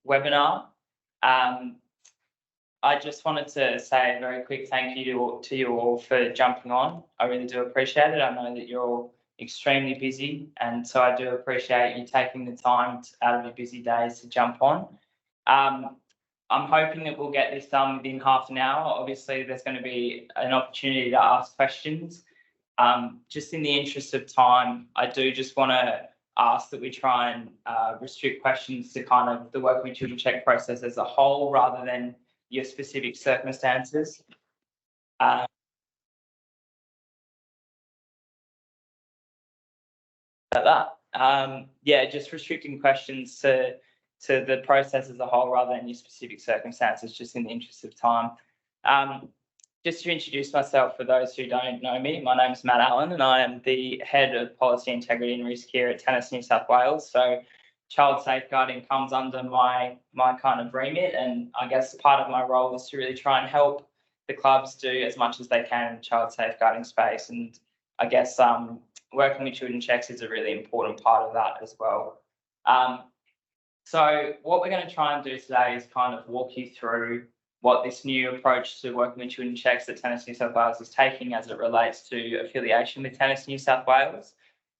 webinar. I just wanted to say a very quick thank you to you all for jumping on. I really do appreciate it. I know that you're all extremely busy, and so I do appreciate you taking the time out of your busy days to jump on. I'm hoping that we'll get this done within half an hour. Obviously, there's going to be an opportunity to ask questions. Just in the interest of time, I do just want to ask that we try and restrict questions to kind of the Working with Children check process as a whole rather than your specific circumstances. Yeah, just restricting questions to the process as a whole rather than your specific circumstances, just in the interest of time. Just to introduce myself for those who don't know me, my name is Matt Allen and I am the Head of Policy Integrity and Risk here at Tennis New South Wales. So child safeguarding comes under my kind of remit, and I guess part of my role is to really try and help the clubs do as much as they can in the child safeguarding space. And I guess working with children checks is a really important part of that as well. So what we're going to try and do today is kind of walk you through what this new approach to working with children checks that Tennis New South Wales is taking as it relates to affiliation with Tennis New South Wales.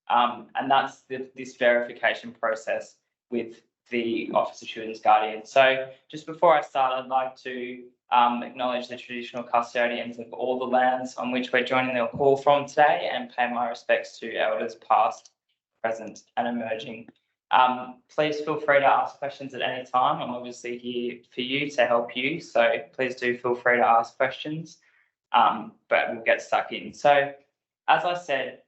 And that's this verification process with the Office of Children's Guardian. So just before I start, I'd like to acknowledge the traditional custodians of all the lands on which we're joining the call from today and pay my respects to elders past, present and emerging. Please feel free to ask questions at any time. I'm obviously here for you to help you, so please do feel free to ask questions, but we'll get stuck in. So as I said,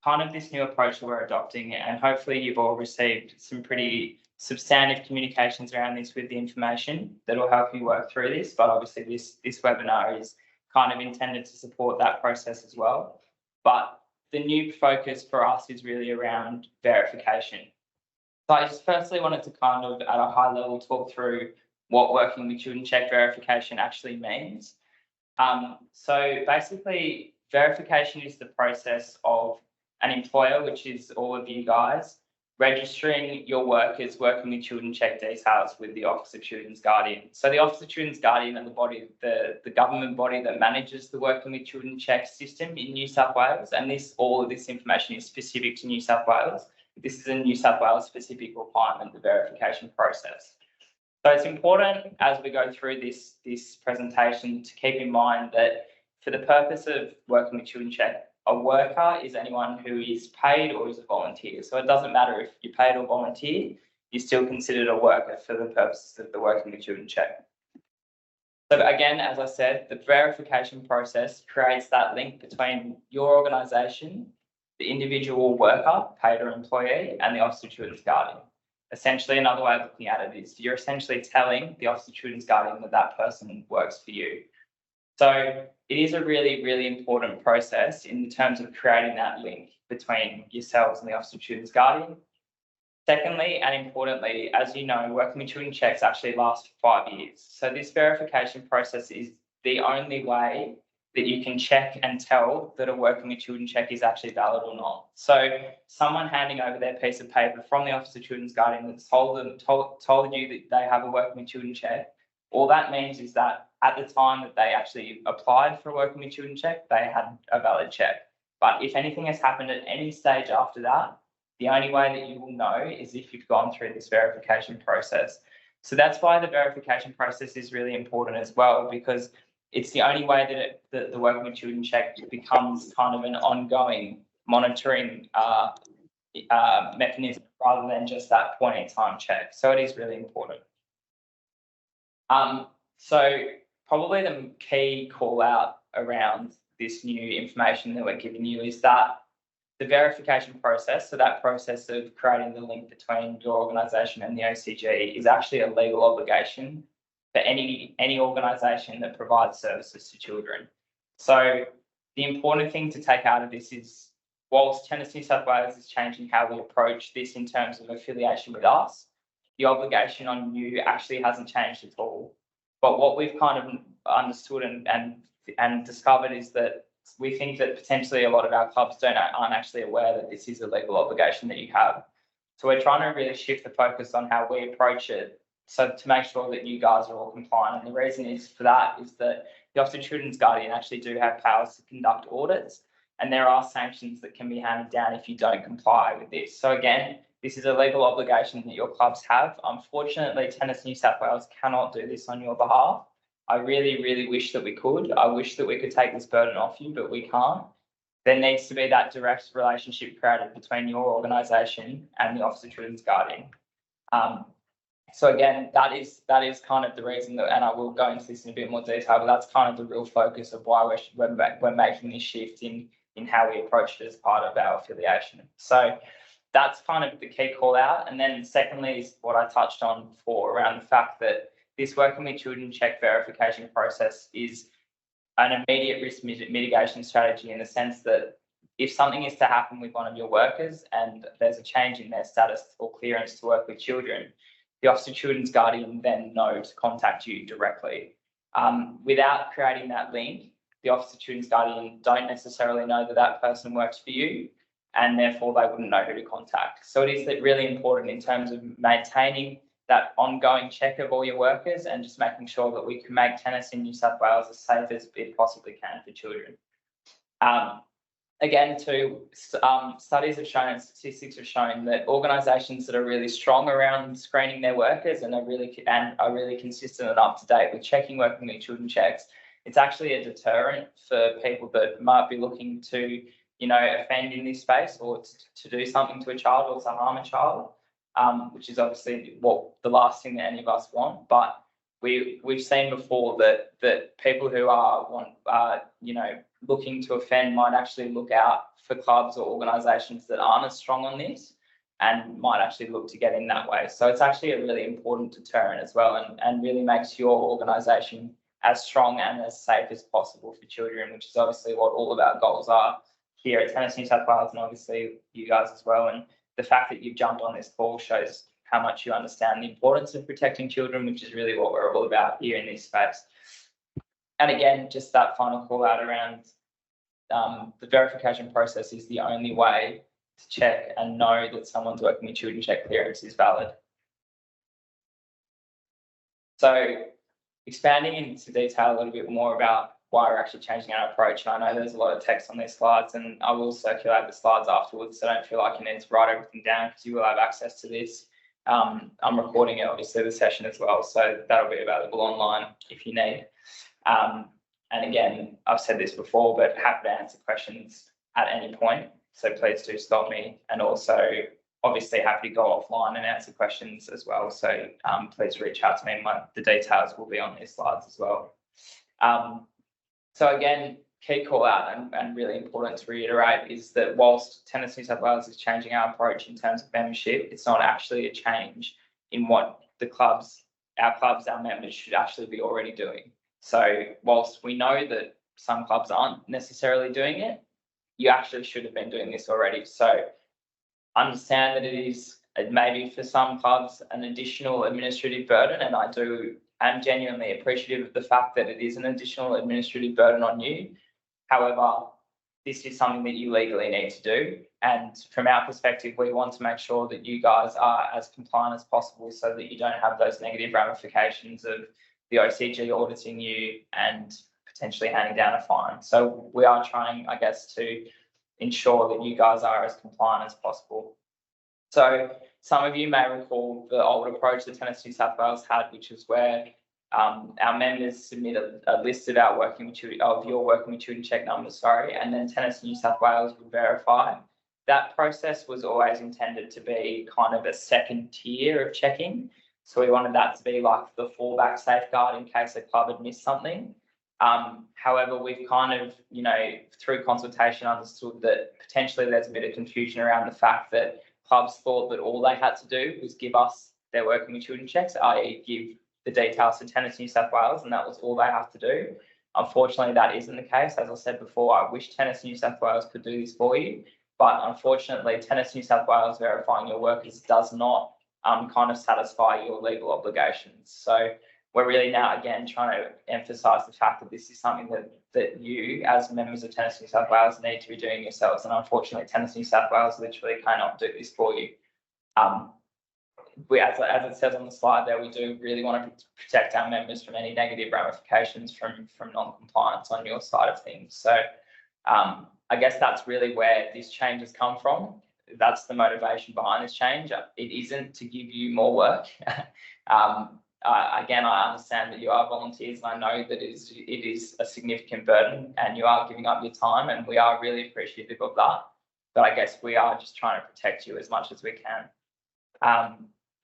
kind of this new approach that we're adopting, and hopefully you've all received some pretty substantive communications around this with the information that will help you work through this, but obviously this webinar is kind of intended to support that process as well. But the new focus for us is really around verification. So I just firstly wanted to kind of at a high level talk through what working with children check verification actually means. So basically verification is the process of an employer, which is all of you guys, registering your workers working with children check details with the Office of Children's Guardian. So the Office of Children's Guardian are the body, the government body that manages the working with children check system in New South Wales, and all of this information is specific to New South Wales. This is a New South Wales specific requirement, the verification process. So it's important as we go through this presentation to keep in mind that for the purpose of working with children check, a worker is anyone who is paid or is a volunteer. So it doesn't matter if you're paid or volunteer, you're still considered a worker for the purposes of the working with children check. So again, as I said, the verification process creates that link between your organisation, the individual worker, paid or employee, and the Office of Children's Guardian. Essentially, another way of looking at it is you're essentially telling the Office of Children's Guardian that that person works for you. So it is a really, really important process in terms of creating that link between yourselves and the Office of Children's Guardian. Secondly, and importantly, as you know, working with children checks actually lasts for 5 years. So this verification process is the only way that you can check and tell that a working with children check is actually valid or not. So someone handing over their piece of paper from the Office of Children's Guardian that's told you that they have a working with children check, all that means is that at the time that they actually applied for a working with children check, they had a valid check. But if anything has happened at any stage after that, the only way that you will know is if you've gone through this verification process. So that's why the verification process is really important as well, because it's the only way that the working with children check becomes kind of an ongoing monitoring mechanism rather than just that point in time check. So it is really important. So probably the key call out around this new information that we're giving you is that the verification process, so that process of creating the link between your organisation and the OCG, is actually a legal obligation for any organisation that provides services to children. So the important thing to take out of this is, whilst Tennis New South Wales is changing how we approach this in terms of affiliation with us, the obligation on you actually hasn't changed at all. But what we've kind of understood and discovered is that we think that potentially a lot of our clubs aren't actually aware that this is a legal obligation that you have. So we're trying to really shift the focus on how we approach it so to make sure that you guys are all compliant. And the reason is for that is that the Office of Children's Guardian actually do have powers to conduct audits, and there are sanctions that can be handed down if you don't comply with this. So again, this is a legal obligation that your clubs have. Unfortunately, Tennis New South Wales cannot do this on your behalf. I really, really wish that we could. I wish that we could take this burden off you, but we can't. There needs to be that direct relationship created between your organisation and the Office of Children's Guardian. So again, that is kind of the reason that, and I will go into this in a bit more detail, but that's kind of the real focus of why we're making this shift in how we approach it as part of our affiliation. So that's kind of the key call out. And then secondly is what I touched on before around the fact that this Working with Children check verification process is an immediate risk mitigation strategy in the sense that if something is to happen with one of your workers and there's a change in their status or clearance to work with children, the Office of Children's Guardian then know to contact you directly. Without creating that link, the Office of Children's Guardian don't necessarily know that that person works for you, and therefore they wouldn't know who to contact. So it is really important in terms of maintaining that ongoing check of all your workers and just making sure that we can make tennis in New South Wales as safe as it possibly can for children. Again, too, studies have shown and statistics have shown that organisations that are really strong around screening their workers and are really consistent and up to date with checking Working with Children checks, it's actually a deterrent for people that might be looking to, offend in this space or to do something to a child or to harm a child, which is obviously what the last thing that any of us want. But we've seen before that people who are looking to offend might actually look out for clubs or organisations that aren't as strong on this and might actually look to get in that way. So it's actually a really important deterrent as well, and really makes your organisation as strong and as safe as possible for children, which is obviously what all of our goals are here at Tennis New South Wales, and obviously you guys as well. And the fact that you've jumped on this call shows how much you understand the importance of protecting children, which is really what we're all about here in this space. And again, just that final call out around the verification process is the only way to check and know that someone's Working with Children check clearance is valid. So expanding into detail a little bit more about why we're actually changing our approach. And I know there's a lot of text on these slides, and I will circulate the slides afterwards, so don't feel like you need to write everything down because you will have access to this. I'm recording it, obviously, the session as well, so that'll be available online if you need. And again, I've said this before, but happy to answer questions at any point. So please do stop me, and also obviously happy to go offline and answer questions as well. So please reach out to me. The details will be on these slides as well. So again, key call out and really important to reiterate is that whilst Tennis New South Wales is changing our approach in terms of membership, it's not actually a change in what our members should actually be already doing. So whilst we know that some clubs aren't necessarily doing it, you actually should have been doing this already. So understand that it is maybe for some clubs an additional administrative burden, and I'm genuinely appreciative of the fact that it is an additional administrative burden on you. However, this is something that you legally need to do. And from our perspective, we want to make sure that you guys are as compliant as possible so that you don't have those negative ramifications of the OCG auditing you and potentially handing down a fine. So we are trying, I guess, to ensure that you guys are as compliant as possible. So some of you may recall the old approach that Tennis New South Wales had, which is where our members submit a list of your Working with Children check numbers, and then Tennis New South Wales would verify. That process was always intended to be kind of a second tier of checking. So we wanted that to be like the fallback safeguard in case a club had missed something. However, we've kind of, through consultation understood that potentially there's a bit of confusion around the fact that clubs thought that all they had to do was give us their Working with Children checks, i.e. give the details to Tennis New South Wales, and that was all they have to do. Unfortunately, that isn't the case. As I said before, I wish Tennis New South Wales could do this for you, but unfortunately, Tennis New South Wales verifying your workers does not kind of satisfy your legal obligations. So we're really now, again, trying to emphasise the fact that this is something that you, as members of Tennis New South Wales, need to be doing yourselves. And unfortunately, Tennis New South Wales literally cannot do this for you. as it says on the slide there, we do really want to protect our members from any negative ramifications from non-compliance on your side of things. So I guess that's really where this change has come from. That's the motivation behind this change. It isn't to give you more work. Again, I understand that you are volunteers, and I know that it is a significant burden, and you are giving up your time, and we are really appreciative of that. But I guess we are just trying to protect you as much as we can.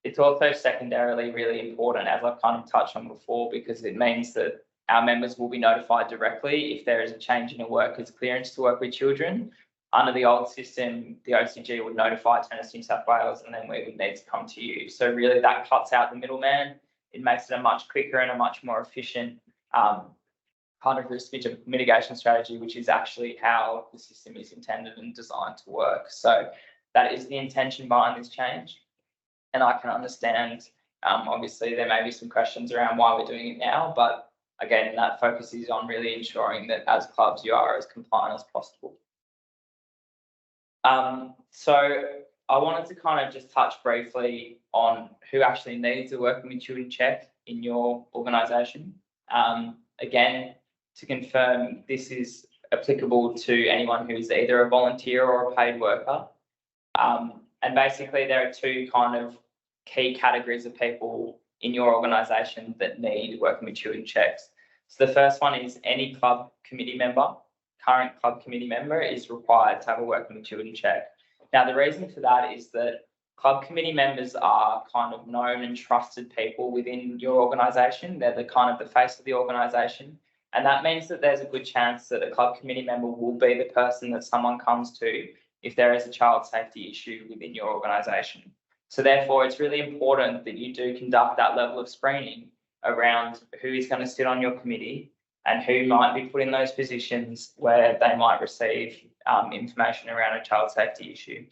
It's also secondarily really important, as I've kind of touched on before, because it means that our members will be notified directly if there is a change in a worker's clearance to work with children. Under the old system, the OCG would notify Tennis New South Wales, and then we would need to come to you. So really that cuts out the middleman. It makes it a much quicker and a much more efficient kind of risk mitigation strategy, which is actually how the system is intended and designed to work. So that is the intention behind this change. And I can understand, obviously, there may be some questions around why we're doing it now, but again, that focus is on really ensuring that as clubs, you are as compliant as possible. So I wanted to kind of just touch briefly on who actually needs a working with children check in your organisation. Again, to confirm, this is applicable to anyone who is either a volunteer or a paid worker. And basically, there are two kind of key categories of people in your organisation that need working with children checks. So the first one is any club committee member. Current club committee member is required to have a working with children check. Now, the reason for that is that club committee members are kind of known and trusted people within your organisation. They're the kind of the face of the organisation. And that means that there's a good chance that a club committee member will be the person that someone comes to if there is a child safety issue within your organisation. So therefore, it's really important that you do conduct that level of screening around who is going to sit on your committee and who might be put in those positions where they might receive information around a child safety issue.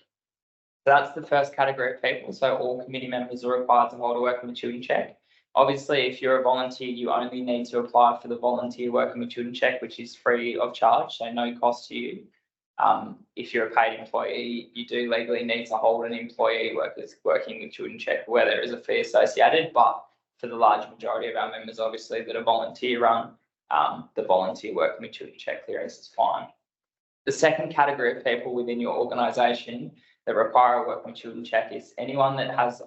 So that's the first category of people. So all committee members are required to hold a working with children check. Obviously, if you're a volunteer, you only need to apply for the volunteer working with children check, which is free of charge, so no cost to you. If you're a paid employee, you do legally need to hold an employee working with children check where there is a fee associated, but for the large majority of our members, obviously, that are volunteer run, the volunteer working with children check clearance is fine. The second category of people within your organisation that require a working with children check is anyone that has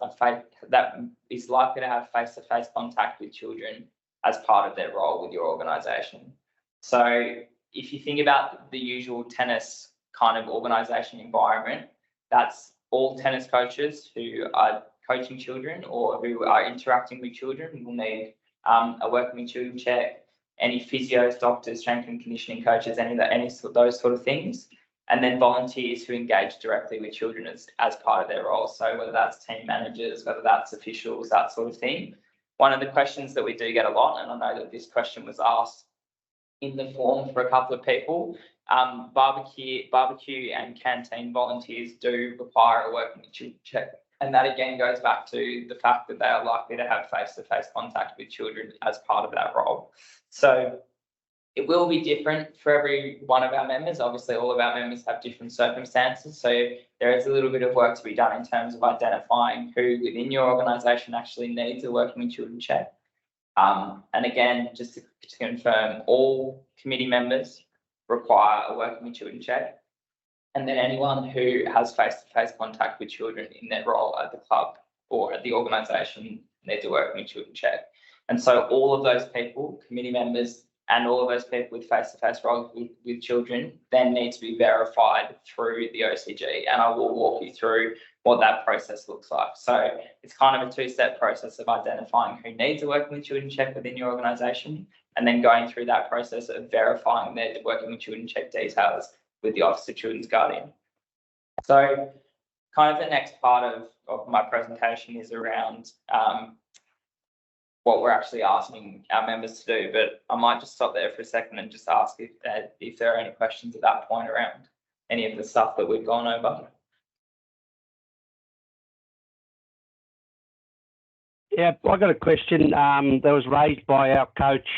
that is likely to have face-to-face contact with children as part of their role with your organisation. So if you think about the usual tennis kind of organisation environment, that's all tennis coaches who are coaching children or who are interacting with children will need a working with children check. Any physios, doctors, strength and conditioning coaches, any of those sort of things. And then volunteers who engage directly with children as part of their role. So whether that's team managers, whether that's officials, that sort of thing. One of the questions that we do get a lot, and I know that this question was asked in the form for a couple of people, barbecue and canteen volunteers do require a working with children check. And that again goes back to the fact that they are likely to have face-to-face contact with children as part of that role. So it will be different for every one of our members. Obviously, all of our members have different circumstances. So there is a little bit of work to be done in terms of identifying who within your organisation actually needs a working with children check. And again, just to confirm, all committee members require a working with children check. And then anyone who has face-to-face contact with children in their role at the club or at the organisation needs a working with children check. And so all of those people, committee members, and all of those people with face-to-face roles with children then need to be verified through the OCG. And I will walk you through what that process looks like. So it's kind of a two-step process of identifying who needs a working with children check within your organisation, and then going through that process of verifying their working with children check details with the Office of Children's Guardian. So kind of the next part of my presentation is around what we're actually asking our members to do, but I might just stop there for a second and just ask if there are any questions at that point around any of the stuff that we've gone over. Yeah, I got a question that was raised by our coach,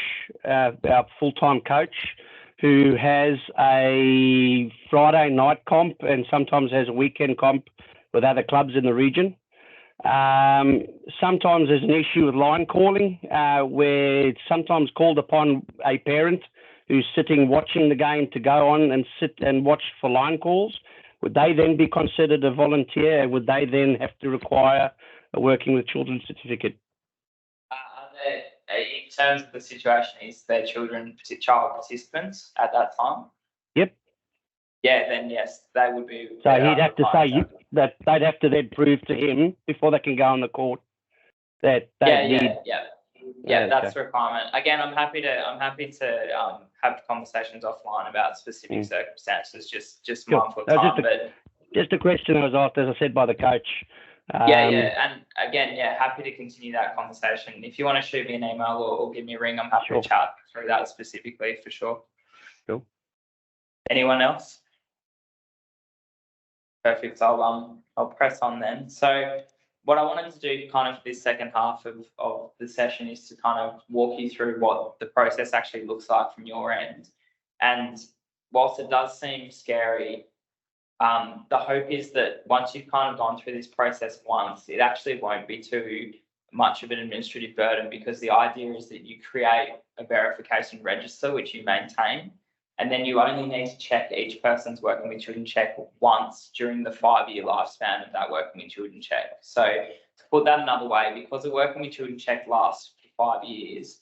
our full-time coach, who has a Friday night comp and sometimes has a weekend comp with other clubs in the region. Sometimes there's an issue with line calling, where it's sometimes called upon a parent who's sitting watching the game to go on and sit and watch for line calls. Would they then be considered a volunteer? Would they then have to require a working with children certificate? In terms of the situation, is their child participants at that time? Yep. Yeah, then yes, they would be. So he'd have to say that they'd have to then prove to him before they can go on the court that they need. Yeah, that's a requirement. Again, I'm happy to have conversations offline about specific circumstances. Just mindful of time, but just a question I was asked, as I said, by the coach. And again, happy to continue that conversation. If you want to shoot me an email or give me a ring, I'm happy to chat through that specifically for sure. Cool. Anyone else? Perfect. I'll press on then. So what I wanted to do kind of this second half of the session is to kind of walk you through what the process actually looks like from your end. And whilst it does seem scary, the hope is that once you've kind of gone through this process once, it actually won't be too much of an administrative burden, because the idea is that you create a verification register which you maintain, and then you only need to check each person's working with children check once during the 5-year lifespan of that working with children check. So to put that another way, because a working with children check lasts for 5 years,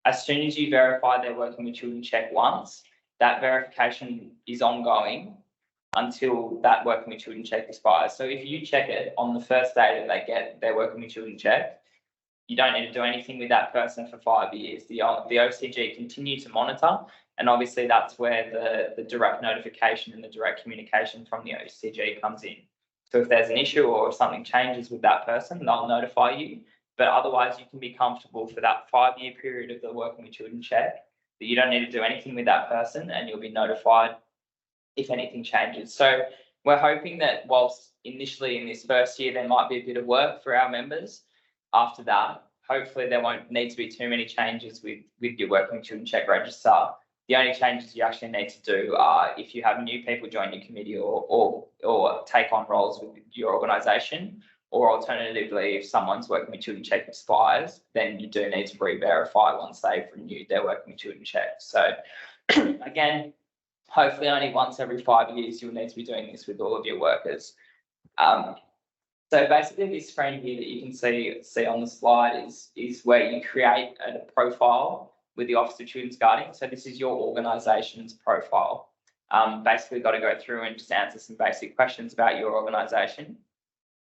as soon as you verify their working with children check once, that verification is ongoing until that working with children check expires. So if you check it on the first day that they get their working with children check, you don't need to do anything with that person for 5 years. The OCG continue to monitor, and obviously that's where the direct notification and the direct communication from the OCG comes in. So if there's an issue or if something changes with that person, they'll notify you. But otherwise, you can be comfortable for that 5-year period of the working with children check that you don't need to do anything with that person, and you'll be notified if anything changes. So we're hoping that whilst initially in this first year there might be a bit of work for our members, after that, hopefully there won't need to be too many changes with your working with children check register. The only changes you actually need to do are if you have new people join your committee or take on roles with your organisation, or alternatively, if someone's working with children check expires, then you do need to re-verify once they've renewed their working with children check. So again, hopefully only once every 5 years you'll need to be doing this with all of your workers. So basically this screen here that you can see on the slide is where you create a profile with the Office of Children's Guardian. So this is your organisation's profile. Basically got to go through and just answer some basic questions about your organisation.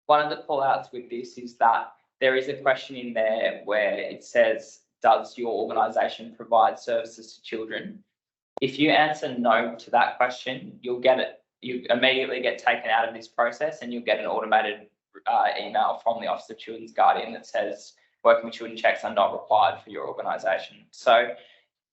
One of the call-outs with this is that there is a question in there where it says, does your organisation provide services to children? If you answer no to that question, you'll get it. You immediately get taken out of this process, and you'll get an automated email from the Office of Children's Guardian that says working with children checks are not required for your organisation. So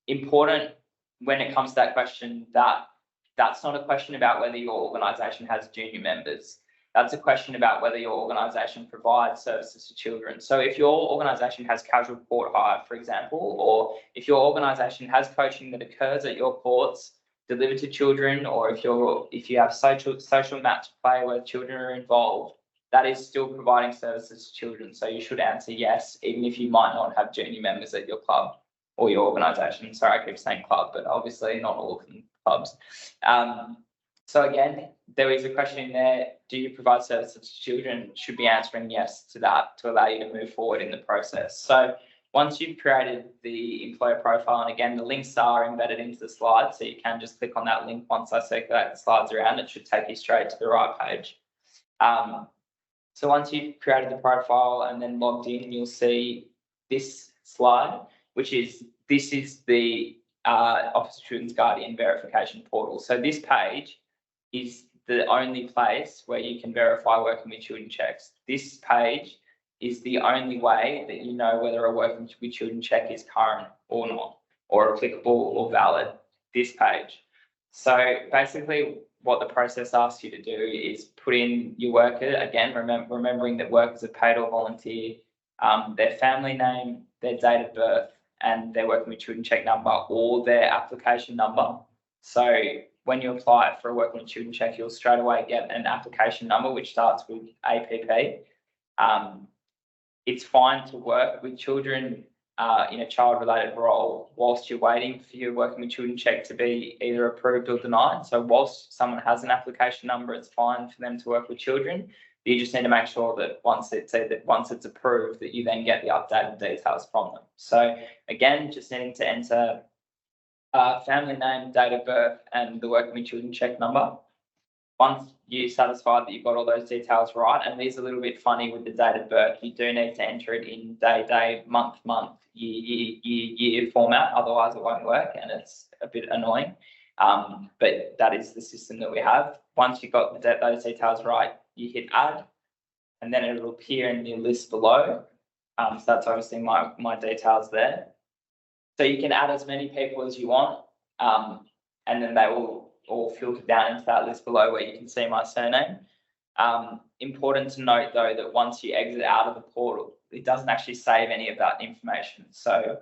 important when it comes to that question, that's not a question about whether your organisation has junior members. That's a question about whether your organisation provides services to children. So if your organisation has casual court hire, for example, or if your organisation has coaching that occurs at your courts delivered to children, or if you have social match play where children are involved, that is still providing services to children. So you should answer yes, even if you might not have junior members at your club or your organisation. Sorry, I keep saying club, but obviously not all of them clubs. So again, there is a question in there, do you provide services to children? Should be answering yes to that to allow you to move forward in the process. So once you've created the employer profile, and again, the links are embedded into the slides, so you can just click on that link once I circulate the slides around, it should take you straight to the right page. So once you've created the profile and then logged in, you'll see this slide, this is the Office of Children's Guardian verification portal. So this page is the only place where you can verify working with children checks. This page is the only way that you know whether a working with children check is current or not, or applicable or valid, this page. So basically what the process asks you to do is put in your worker, again, remembering that workers are paid or volunteer, their family name, their date of birth, and their working with children check number or their application number. So when you apply for a working with children check, you'll straight away get an application number which starts with APP. It's fine to work with children in a child-related role whilst you're waiting for your working with children check to be either approved or denied. So whilst someone has an application number, it's fine for them to work with children. You just need to make sure that once it's approved, that you then get the updated details from them. So again, just needing to enter family name, date of birth, and the working with children check number. Once you're satisfied that you've got all those details right, and these are a little bit funny with the date of birth, you do need to enter it in day, month, year format, otherwise it won't work and it's a bit annoying. But that is the system that we have. Once you've got those details right, you hit add, and then it'll appear in the list below. So that's obviously my details there. So you can add as many people as you want, and then they will all filter down into that list below where you can see my surname. Important to note though that once you exit out of the portal, it doesn't actually save any of that information. So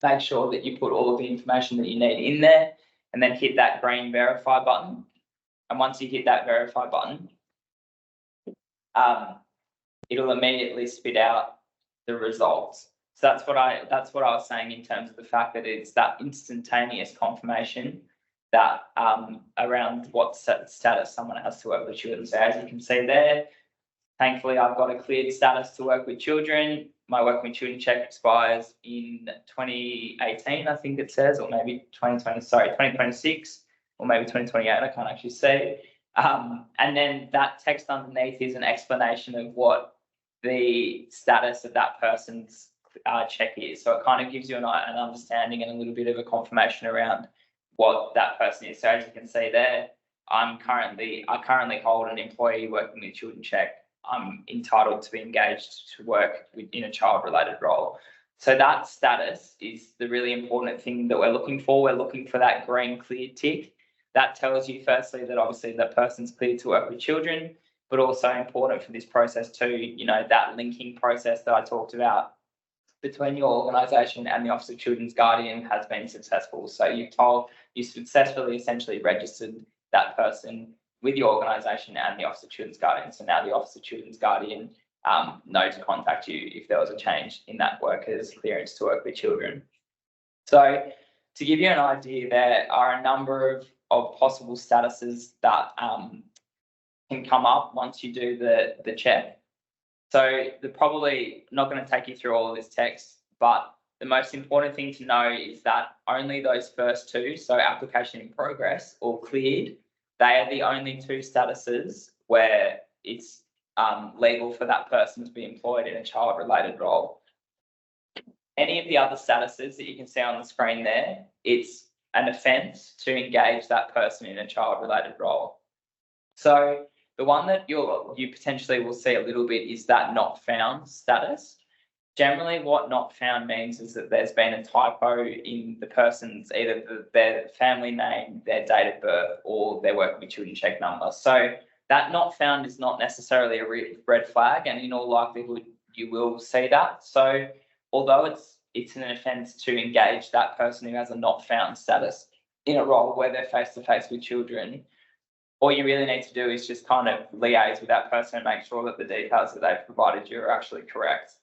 make sure that you put all of the information that you need in there and then hit that green verify button. And once you hit that verify button, it'll immediately spit out the results. So that's what I was saying in terms of the fact that it's that instantaneous confirmation that around what status someone has to work with children. So as you can see there, thankfully I've got a cleared status to work with children. My working with children check expires in 2018, I think it says, or maybe 2026, or maybe 2028, I can't actually see. And then that text underneath is an explanation of what the status of that person's check is. So it kind of gives you an understanding and a little bit of a confirmation around what that person is. So as you can see there, I currently hold an employee working with children check. I'm entitled to be engaged to work in a child-related role. So that status is the really important thing that we're looking for. We're looking for that green cleared tick. That tells you firstly that obviously that person's cleared to work with children, but also important for this process too, you know, that linking process that I talked about between your organisation and the Office of Children's Guardian has been successful. So you successfully essentially registered that person with your organisation and the Office of Children's Guardian. So now the Office of Children's Guardian know to contact you if there was a change in that worker's clearance to work with children. So to give you an idea, there are a number of possible statuses that can come up once you do the check. So they're probably not going to take you through all of this text, but the most important thing to know is that only those first two, so application in progress or cleared, they are the only two statuses where it's legal for that person to be employed in a child-related role. Any of the other statuses that you can see on the screen there, it's an offence to engage that person in a child-related role. So the one that you potentially will see a little bit is that not found status. Generally, what not found means is that there's been a typo in the person's either their family name, their date of birth, or their working with children check number. So that not found is not necessarily a red flag, and in all likelihood, you will see that. So although it's an offence to engage that person who has a not found status in a role where they're face-to-face with children, all you really need to do is just kind of liaise with that person and make sure that the details that they've provided you are actually correct.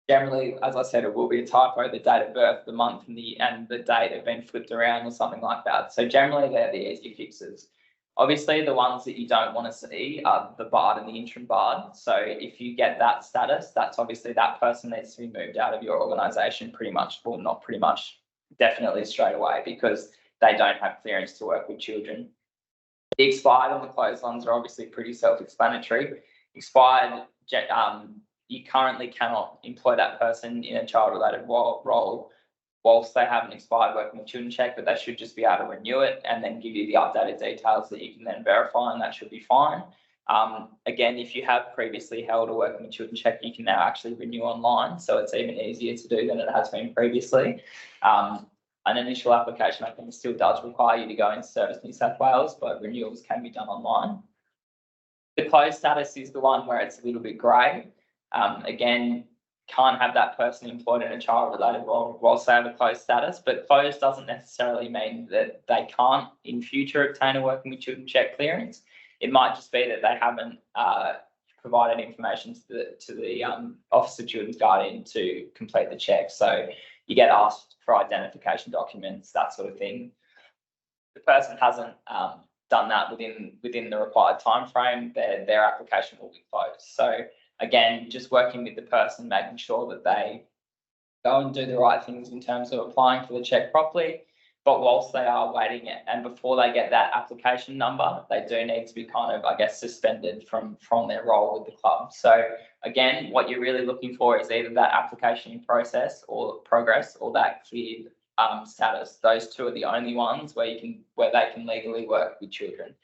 Generally, as I said, it will be a typo, the date of birth, the month and the date have been flipped around or something like that. So generally they're the easy fixes. Obviously, the ones that you don't want to see are the barred and the interim barred. So if you get that status, that's obviously that person needs to be moved out of your organisation pretty much, well, not pretty much, definitely straight away, because they don't have clearance to work with children. The expired and the closed ones are obviously pretty self-explanatory. Expired, you currently cannot employ that person in a child-related role whilst they have an expired working with children check, but they should just be able to renew it and then give you the updated details that you can then verify, and that should be fine. Again, if you have previously held a working with children check, you can now actually renew online, so it's even easier to do than it has been previously. An initial application, I think, still does require you to go into Service New South Wales, but renewals can be done online. The closed status is the one where it's a little bit grey. Again, can't have that person employed in a child-related role whilst they have a closed status, but closed doesn't necessarily mean that they can't in future obtain a working with children check clearance. It might just be that they haven't provided information to the Office of Children's Guardian to complete the check. So you get asked for identification documents, that sort of thing. The person hasn't done that within the required time frame, their application will be closed. So again, just working with the person, making sure that they go and do the right things in terms of applying for the check properly. But whilst they are waiting it, and before they get that application number, they do need to be kind of, I guess, suspended from their role with the club. So again, what you're really looking for is either that application process or progress or that cleared status. Those two are the only ones where they can legally work with children.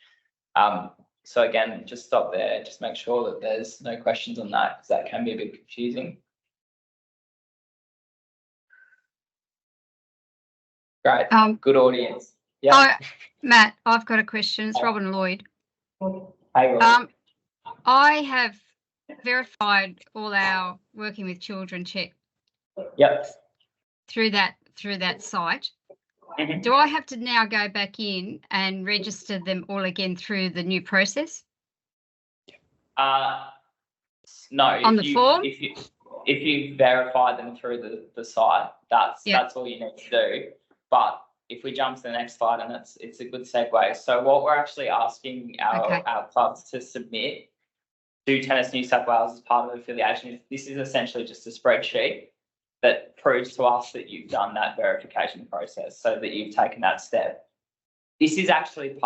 So again, just stop there. Just make sure that there's no questions on that, because that can be a bit confusing. Great. Good audience. Yeah. Matt, I've got a question. It's Robin Lloyd. Hey, Robin. I have verified all our working with children check. Yep. Through that site. Mm-hmm. Do I have to now go back in and register them all again through the new process? No. On the form? If you verify them through the site, that's all you need to do. But if we jump to the next slide, and it's a good segue. So what we're actually asking our clubs to submit to Tennis New South Wales as part of affiliation, this is essentially just a spreadsheet that proves to us that you've done that verification process, so that you've taken that step. This is actually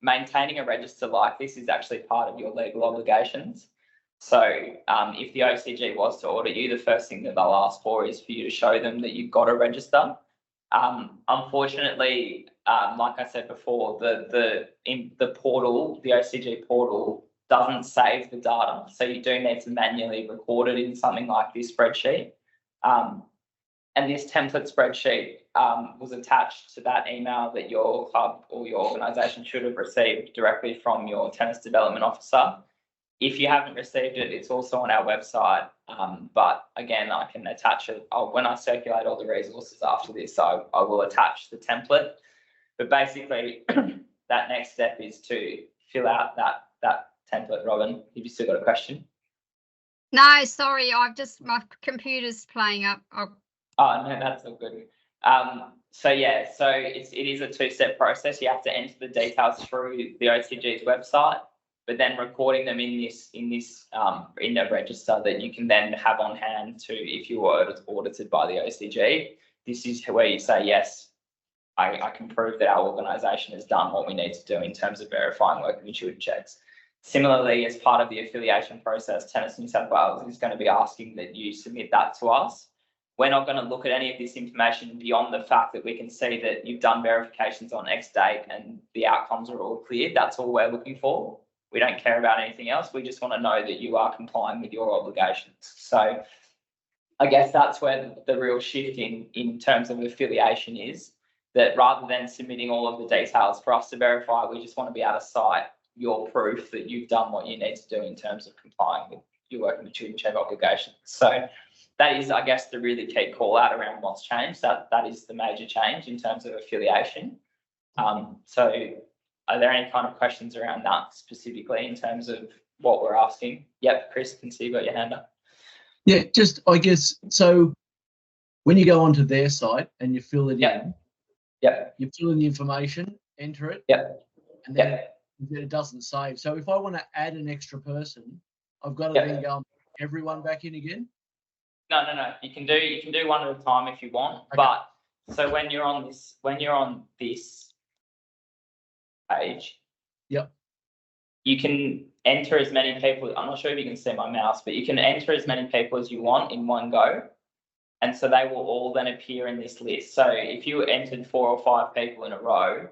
maintaining a register like this is actually part of your legal obligations. So if the OCG was to audit you, the first thing that they'll ask for is for you to show them that you've got a register. Unfortunately, like I said before, in the portal, the OCG portal doesn't save the data, so you do need to manually record it in something like this spreadsheet. And this template spreadsheet was attached to that email that your club or your organisation should have received directly from your tennis development officer. If you haven't received it, it's also on our website. But again, I can attach it. When I circulate all the resources after this, I will attach the template. But basically, that next step is to fill out that template. Robin, have you still got a question? No, sorry, my computer's playing up. Oh no, that's all good. So it is a two-step process. You have to enter the details through the OCG's website, but then recording them in the register that you can then have on hand to, if you were audited by the OCG. This is where you say, yes, I can prove that our organisation has done what we need to do in terms of verifying working with children checks. Similarly, as part of the affiliation process, Tennis New South Wales is going to be asking that you submit that to us. We're not going to look at any of this information beyond the fact that we can see that you've done verifications on X date and the outcomes are all clear. That's all we're looking for. We don't care about anything else. We just want to know that you are complying with your obligations. So I guess that's where the real shift in terms of affiliation is, that rather than submitting all of the details for us to verify, we just want to be able to cite your proof that you've done what you need to do in terms of complying with your working with children check obligations. So that is, I guess, the really key call out around what's changed. That is the major change in terms of affiliation. So are there any kind of questions around that specifically in terms of what we're asking? Yep, Chris, can see you got your hand up. Yeah, just I guess, so when you go onto their site and you fill it in, you fill in the information, enter it, and then it doesn't save. So if I want to add an extra person, I've got to then go and put everyone back in again? No. You can do one at a time if you want. Okay. But so when you're on this page, you can enter as many people. I'm not sure if you can see my mouse, but you can enter as many people as you want in one go. And so they will all then appear in this list. So if you entered 4 or 5 people in a row,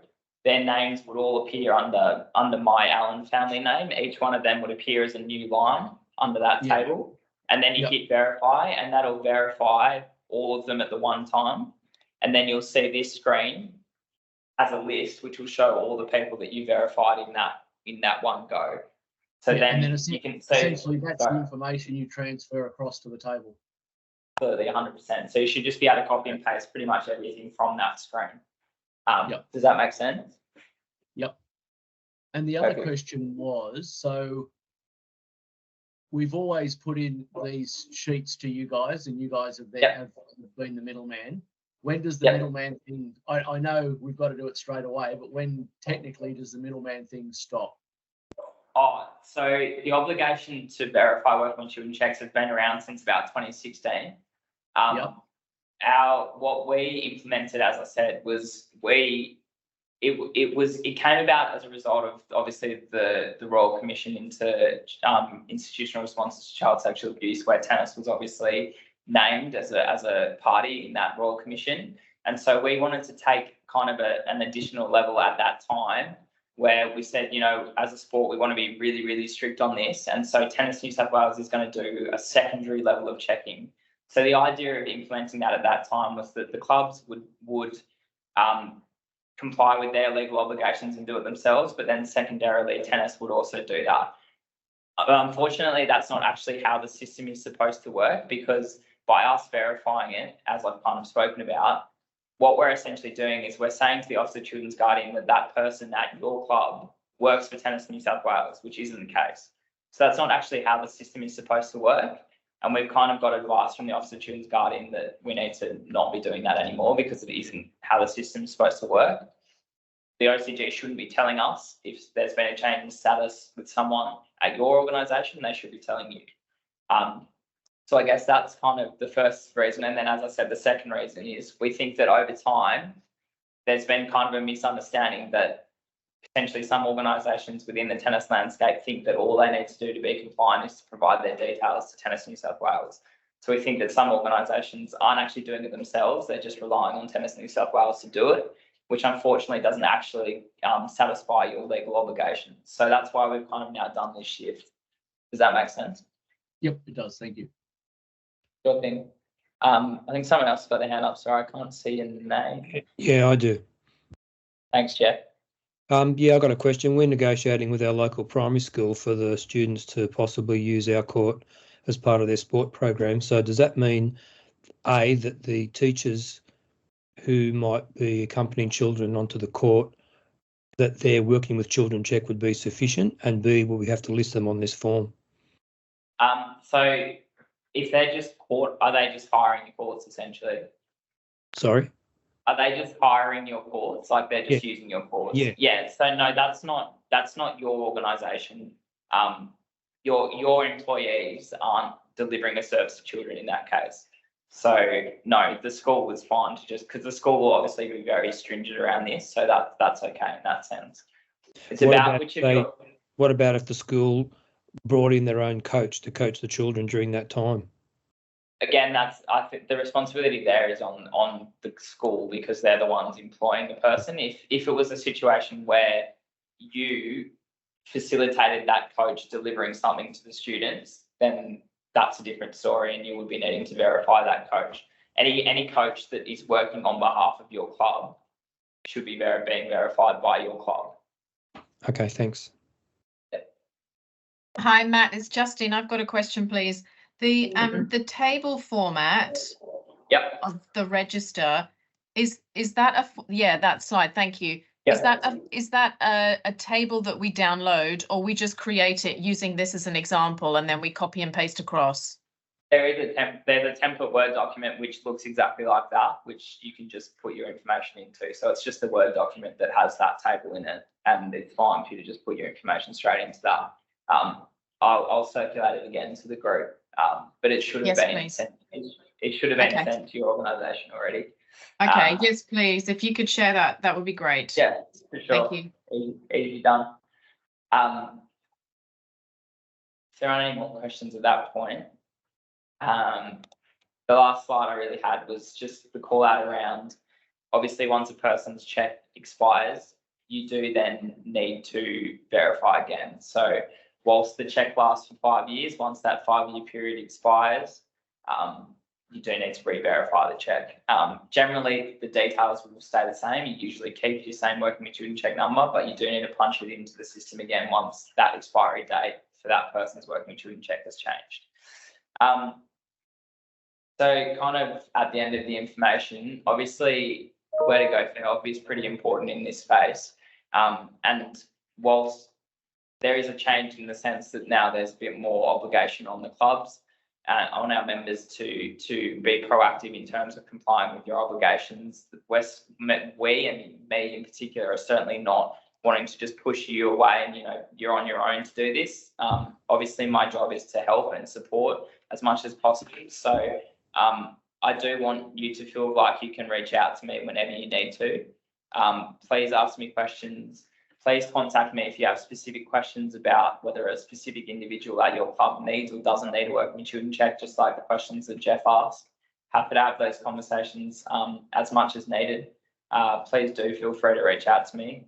their names would all appear under my Allen family name. Each one of them would appear as a new line under that table. And then you hit verify, and that'll verify all of them at the one time. And then you'll see this screen as a list, which will show all the people that you verified in that one go. So then you can see. Essentially, that's the information you transfer across to the table. Absolutely, 100%. So you should just be able to copy and paste pretty much everything from that screen. Does that make sense? Yep. And the other question was, so we've always put in these sheets to you guys, and you guys have been the middleman. When does the middleman thing? I know we've got to do it straight away, but when technically does the middleman thing stop? Oh, so the obligation to verify workmen children checks has been around since about 2016. What we implemented, as I said, was it came about as a result of obviously the Royal Commission into institutional responses to child sexual abuse, where tennis was obviously named as a party in that Royal Commission, and so we wanted to take kind of an additional level at that time, where we said, you know, as a sport, we want to be really, really strict on this, and so Tennis New South Wales is going to do a secondary level of checking. So the idea of implementing that at that time was that the clubs would comply with their legal obligations and do it themselves, but then secondarily, tennis would also do that. Unfortunately, that's not actually how the system is supposed to work, because by us verifying it, as I've kind of spoken about, what we're essentially doing is we're saying to the Office of Children's Guardian that that person at your club works for Tennis New South Wales, which isn't the case. So that's not actually how the system is supposed to work. And we've kind of got advice from the Office of Children's Guardian that we need to not be doing that anymore, because it isn't how the system is supposed to work. The OCG shouldn't be telling us if there's been a change in status with someone at your organisation. They should be telling you. So I guess that's kind of the first reason. And then, as I said, the second reason is we think that over time, there's been kind of a misunderstanding that potentially some organisations within the tennis landscape think that all they need to do to be compliant is to provide their details to Tennis New South Wales. So we think that some organisations aren't actually doing it themselves. They're just relying on Tennis New South Wales to do it, which unfortunately doesn't actually satisfy your legal obligations. So that's why we've kind of now done this shift. Does that make sense? Yep, it does. Thank you. Sure thing. I think someone else got their hand up. Sorry, I can't see your name. Yeah, I do. Thanks, Jeff. Yeah, I got a question. We're negotiating with our local primary school for the students to possibly use our court as part of their sport program. So does that mean, A, that the teachers who might be accompanying children onto the court, that their working with children check would be sufficient, and B, will we have to list them on this form? So if they're just court, are they just hiring your courts essentially? Sorry? Are they just hiring your courts? Like they're just using your courts? Yeah. So no, that's not your organisation. Your employees aren't delivering a service to children in that case. So no, the school was fine to just, because the school will obviously be very stringent around this, so that's okay in that sense. It's about which of your. What about if the school brought in their own coach to coach the children during that time? Again, I think the responsibility there is on the school, because they're the ones employing the person. If it was a situation where you facilitated that coach delivering something to the students, then that's a different story, and you would be needing to verify that coach. Any coach that is working on behalf of your club should be being verified by your club. Okay, thanks. Hi, Matt, it's Justine. I've got a question, please. The table format of the register, is that that slide, thank you. Yep. Is that a table that we download, or we just create it using this as an example and then we copy and paste across? There's a template Word document which looks exactly like that, which you can just put your information into. So it's just a Word document that has that table in it, and it's fine for you to just put your information straight into that. I'll circulate it again to the group, but it should have been sent. It should have been sent to your organisation already. Okay, yes, please. If you could share that, that would be great. Yeah, for sure. Thank you. Easy done. If there aren't any more questions at that point, the last slide I really had was just the call out around, obviously once a person's check expires, you do then need to verify again. So whilst the check lasts for 5 years, once that 5-year period expires, you do need to re-verify the check. Generally, the details will stay the same. You usually keep your same working with children check number, but you do need to punch it into the system again once that expiry date for that person's working with children check has changed. So kind of at the end of the information, obviously where to go for help is pretty important in this space. And whilst there is a change in the sense that now there's a bit more obligation on the clubs and on our members to be proactive in terms of complying with your obligations. We and me in particular are certainly not wanting to just push you away and, you're on your own to do this. Obviously my job is to help and support as much as possible. So I do want you to feel like you can reach out to me whenever you need to. Please ask me questions. Please contact me if you have specific questions about whether a specific individual at your club needs or doesn't need a working with children check, just like the questions that Jeff asked. Happy to have those conversations as much as needed. Please do feel free to reach out to me.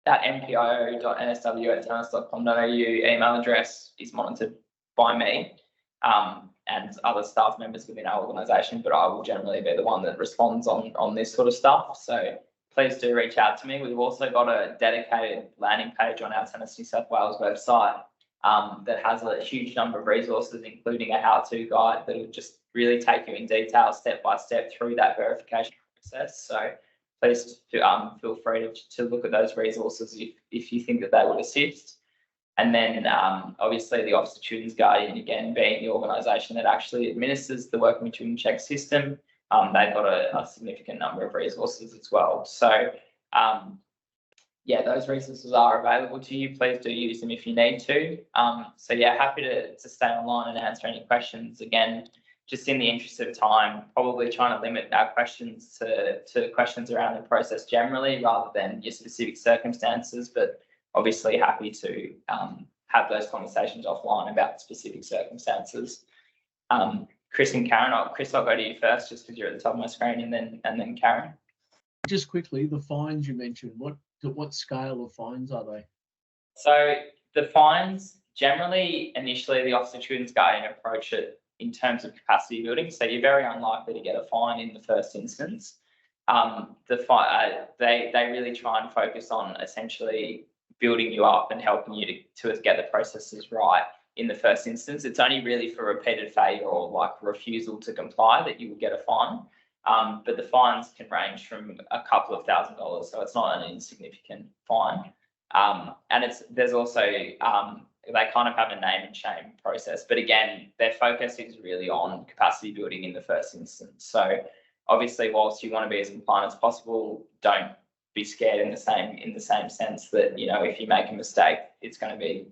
That mpio.nsw@tennis.com.au email address is monitored by me and other staff members within our organisation, but I will generally be the one that responds on this sort of stuff. So please do reach out to me. We've also got a dedicated landing page on our Tennis New South Wales website that has a huge number of resources, including a how-to guide that will just really take you in detail, step by step, through that verification process. So please feel free to look at those resources if you think that they would assist. And then obviously the Office of Children's Guardian, again, being the organisation that actually administers the Working with Children check system, they've got a significant number of resources as well. So, yeah, those resources are available to you. Please do use them if you need to. So, yeah, happy to stay online and answer any questions. Again, just in the interest of time, probably trying to limit our questions to questions around the process generally rather than your specific circumstances, but obviously happy to have those conversations offline about specific circumstances. Chris and Karen, Chris, I'll go to you first just because you're at the top of my screen, and then Karen. Just quickly, the fines you mentioned, what scale of fines are they? So the fines, generally, initially, the Office of Children's Guardian approach it in terms of capacity building. So you're very unlikely to get a fine in the first instance. They really try and focus on essentially building you up and helping you to get the processes right. In the first instance, it's only really for repeated failure or like refusal to comply that you will get a fine. But the fines can range from a couple of $1,000s, so it's not an insignificant fine. And there's also they kind of have a name and shame process, but again, their focus is really on capacity building in the first instance. So obviously, whilst you want to be as compliant as possible, don't be scared in the same sense that if you make a mistake, it's going to be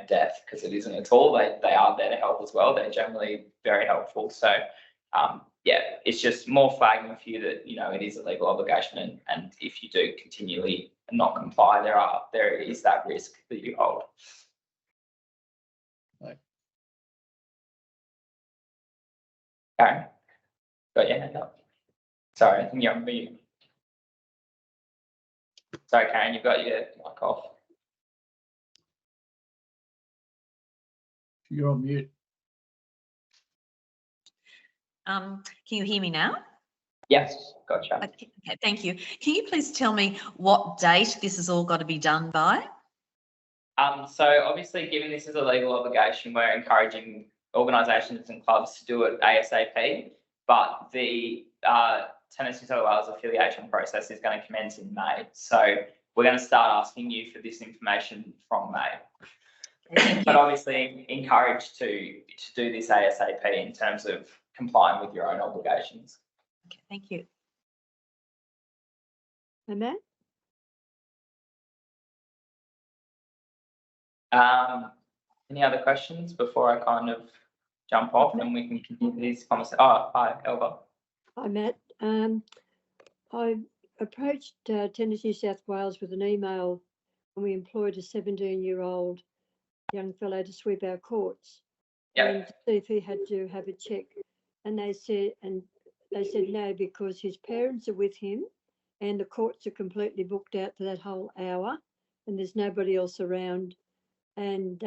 death, because it isn't at all. They are there to help as well. They're generally very helpful. So yeah, it's just more flagging for you that it is a legal obligation, and if you do continually not comply, there is that risk that you hold. Right. Karen, got your hand up. Sorry, I think you're on mute. Sorry, Karen, you've got your mic off. You're on mute. Can you hear me now? Yes, gotcha. Okay, thank you. Can you please tell me what date this has all got to be done by? So obviously, given this is a legal obligation, we're encouraging organisations and clubs to do it ASAP, but the Tennis New South Wales affiliation process is going to commence in May. So we're going to start asking you for this information from May. But obviously encouraged to do this ASAP in terms of complying with your own obligations. Okay, thank you. And Matt? Any other questions before I kind of jump off and we can continue these conversations? Oh, hi, Elva. Hi, Matt. I approached Tennis New South Wales with an email when we employed a 17-year-old young fellow to sweep our courts and to see if he had to have a check. And they said no, because his parents are with him and the courts are completely booked out for that whole hour and there's nobody else around. And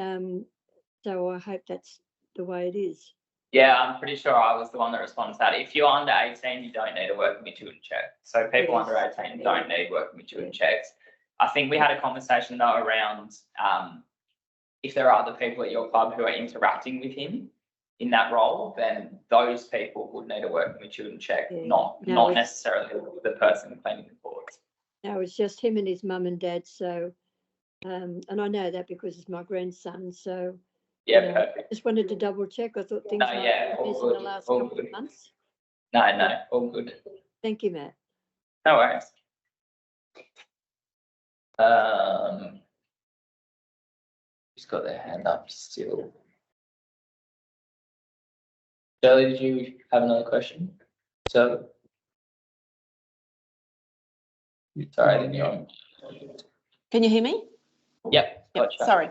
so I hope that's the way it is. Yeah, I'm pretty sure I was the one that responded to that. If you're under 18, you don't need a working with children check. So people under 18 don't need working with children checks. I think we had a conversation though around if there are other people at your club who are interacting with him in that role, then those people would need a working with children check, not necessarily the person cleaning the courts. No, it's just him and his mum and dad. So And I know that because it's my grandson. So Yeah, you know, perfect. just wanted to double check. I thought things No, might yeah, have all changed in the good, last all couple good. of months. No, all good. Thank you, Matt. No worries. Who's got their hand up still? Shirley, did you have another question? So, sorry, I didn't hear. Can you hear me? Yep, Yep, gotcha. sorry.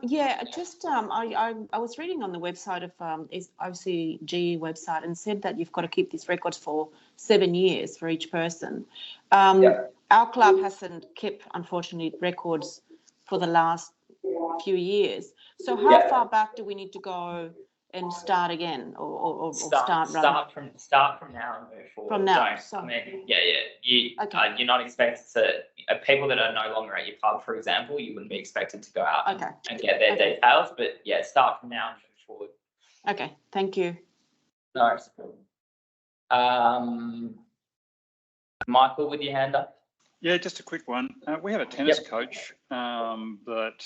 Yeah, just I was reading on the website of is obviously GE website and said that you've got to keep these records for 7 years for each person. Our club hasn't kept, unfortunately, records for the last few years. So how far back do we need to go and start again, or start from now and move forward? From now, Don't, so- I mean, you're Okay. not expected to. People that are no longer at your pub, for example, you wouldn't be expected to go out Okay. and get their details. But yeah, start from now and move forward. Okay, thank you. No worries. Michael, with your hand up. Yeah, just a quick one. We have a tennis coach that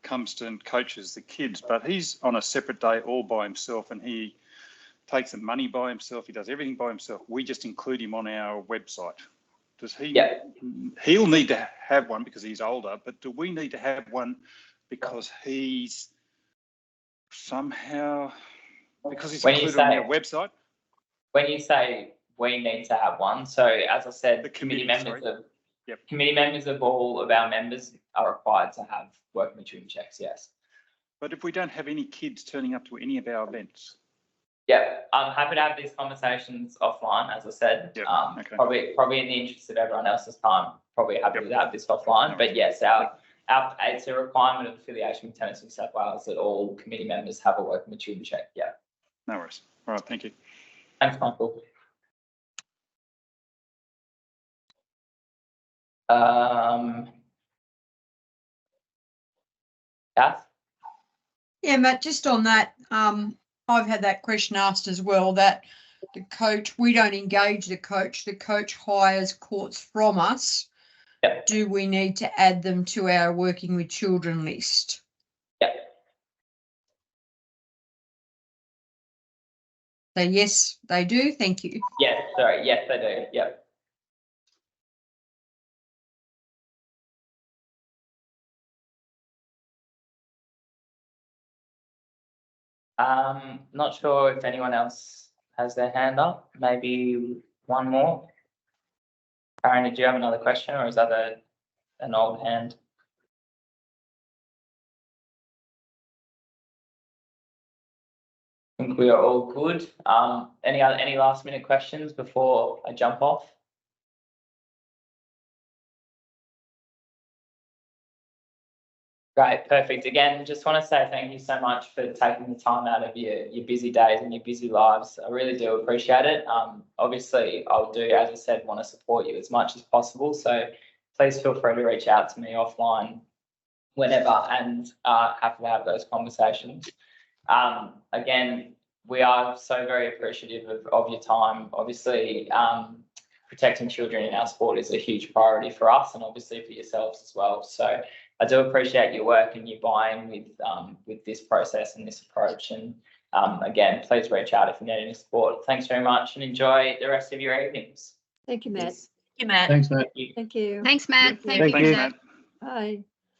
comes and coaches the kids, but he's on a separate day all by himself, and he takes the money by himself. He does everything by himself. We just include him on our website. Does he? Yeah. He'll need to have one because he's older, but do we need to have one because he's somehow included on our website? When you say we need to have one, so as I said, the committee members of all of our members are required to have work maturity checks. Yes. But if we don't have any kids turning up to any of our events. Yeah, I'm happy to have these conversations offline, as I said. Okay. Probably in the interest of everyone else's time, probably happy to have this offline. But yes, it's a requirement of affiliation with Tennis New South Wales that all committee members have a work maturity check. Yeah. No worries. All right, thank you. Thanks, Michael. Kath? Yeah, Matt, just on that, I've had that question asked as well, that the coach, we don't engage the coach hires courts from us. Yep. Do we need to add them to our working with children list? Yep. So yes, they do. Thank you. Yes, sorry. Yes, they do. Yep. Not sure if anyone else has their hand up. Maybe one more. Karen, did you have another question, or is that an old hand? I think we are all good. Any last minute questions before I jump off? Great, perfect. Again, just want to say thank you so much for taking the time out of your busy days and your busy lives. I really do appreciate it. Obviously, I'll do, as I said, want to support you as much as possible. So please feel free to reach out to me offline whenever, and happy to have those conversations. Again, we are so very appreciative of your time. Obviously, protecting children in our sport is a huge priority for us, and obviously for yourselves as well. So I do appreciate your work and your buy-in with this process and this approach. And again, please reach out if you need any support. Thanks very much, and enjoy the rest of your evenings. Thank you, Matt. Thank you, Matt. Thanks, Matt. Thank you. Thanks, Matt. Thank you. Thank you. Matt. Bye.